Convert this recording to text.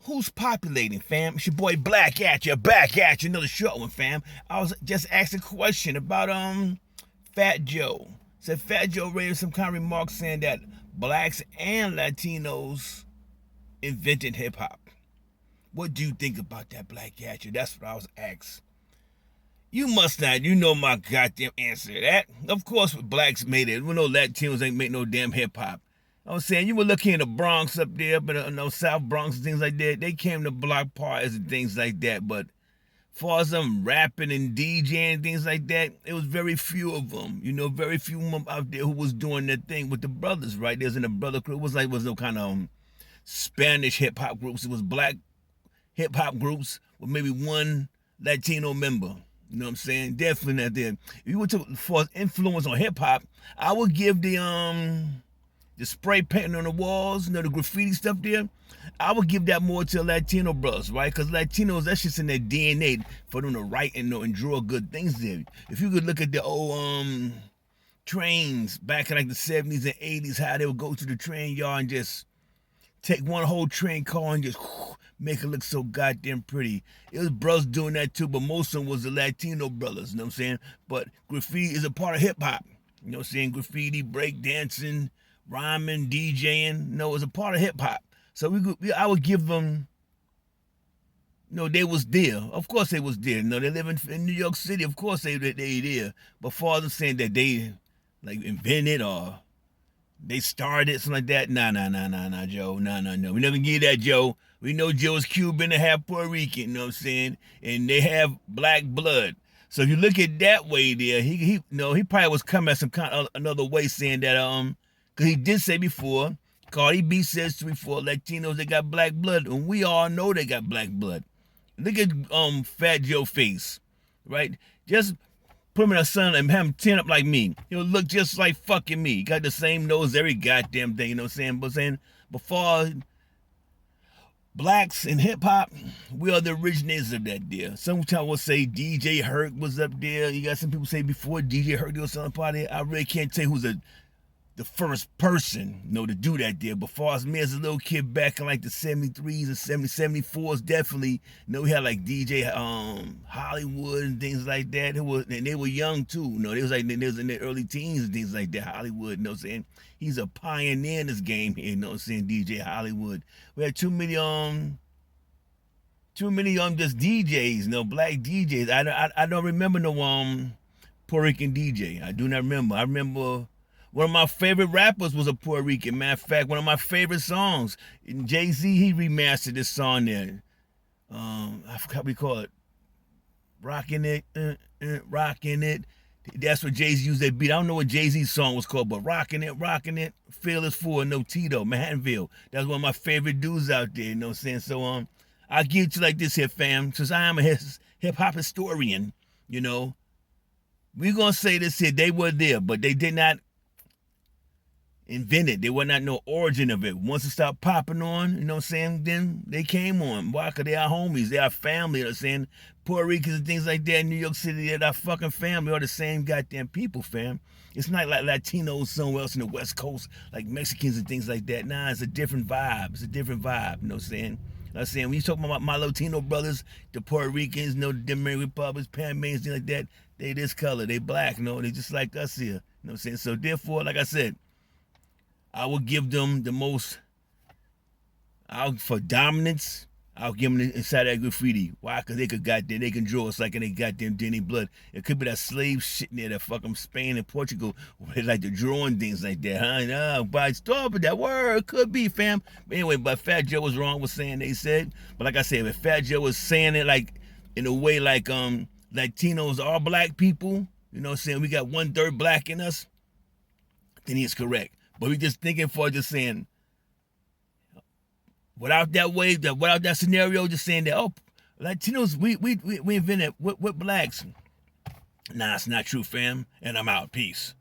Who's populating, fam? It's your boy BLACKATCHA, back at you, another short one, fam. I was just asking a question about Fat Joe. Said Fat Joe raised some kind of remark saying that blacks and Latinos invented hip hop. What do you think about that, BLACKATCHA? That's what I was asked. You must not. You know my goddamn answer to that. Of course, blacks made it. We know Latinos ain't make no damn hip hop. I was saying, you were looking in the Bronx up there, but South Bronx and things like that. They came to block parties and things like that. But as far as them rapping and DJing and things like that, it was very few of them. You know, very few of them out there who was doing their thing with the brothers, right? There's in the brother crew. It was no kind of Spanish hip hop groups. It was black hip hop groups with maybe one Latino member. You know what I'm saying? Definitely not there. If you were to for influence on hip hop, I would give the spray painting on the walls, the graffiti stuff there, I would give that more to Latino brothers, right? Because Latinos, that's just in their DNA for them to write and draw good things there. If you could look at the old trains back in like the 70s and 80s, how they would go to the train yard and just take one whole train car and just make it look so goddamn pretty. It was brothers doing that too, but most of them was the Latino brothers, you know what I'm saying? But graffiti is a part of hip hop, you know what I'm saying? Graffiti, break dancing, rhyming, DJing, it's a part of hip hop. So I would give them, they was there. Of course they was there. They live in New York City. Of course they there. But far as saying that they like invented or they started something like that, nah, Joe, no. We never give that, Joe. We know Joe is Cuban and half Puerto Rican, you know what I'm saying? And they have black blood. So if you look at that way there, he probably was coming at some kind of another way saying that because he did say before, Cardi B says before, Latinos, they got black blood, and we all know they got black blood. Look at Fat Joe face, right? Just put him in a sun and have him tin up like me. He'll look just like fucking me. He got the same nose, every goddamn thing, you know what I'm saying? Before blacks in hip hop, we are the originators of that deal. Sometimes we'll say DJ Herc was up there. You got some people say before DJ Herc was on the party. I really can't tell who's the first person, to do that there. But far as me as a little kid back in like the 73s and 74s, definitely, we had like DJ Hollywood and things like that. And they were young too. They was in their early teens and things like that. Hollywood, you know what I'm saying? He's a pioneer in this game here, you know what I'm saying? DJ Hollywood. We had too many just DJs, black DJs. I don't remember no Puerto Rican DJ. I do not remember. I remember one of my favorite rappers was a Puerto Rican. Matter of fact, one of my favorite songs. Jay-Z, he remastered this song there. I forgot what we call it. Rockin' It. That's what Jay-Z used that beat. I don't know what Jay-Z's song was called, but Rockin' It. Fearless for No Tito, Manhattanville. That's one of my favorite dudes out there, you know what I'm saying? So I'll give it to you like this here, fam. Since I am a hip-hop historian, we're going to say this here. They were there, but they did not invented. They were not no origin of it. Once it stopped popping on, you know what I'm saying, then they came on. Why? Because they are homies. They are family, you know what I'm saying? Puerto Ricans and things like that in New York City, they're our fucking family. Are the same goddamn people, fam. It's not like Latinos somewhere else in the West Coast, like Mexicans and things like that. Nah, it's a different vibe. You know what I'm saying? When you talk about my Latino brothers, the Puerto Ricans, the Dominican Republics, Panamanians, things like that, they this color, they black, they just like us here. You know what I'm saying? So therefore, like I said, I will give them the most, for dominance, I'll give them inside that graffiti. Why? Because they can draw us like in they goddamn Denny blood. It could be that slave shit in there that fucking Spain and Portugal, where they like to draw and things like that, huh? By stop with that word, could be, fam. But anyway, but Fat Joe was wrong with saying they said. But like I said, if Fat Joe was saying it like, in a way like Latinos are black people, you know what I'm saying? We got 1/3 black in us, then he's correct. But we just thinking for just saying, without that scenario, just saying that, Latinos, we invented with blacks. Nah, it's not true, fam. And I'm out. Peace.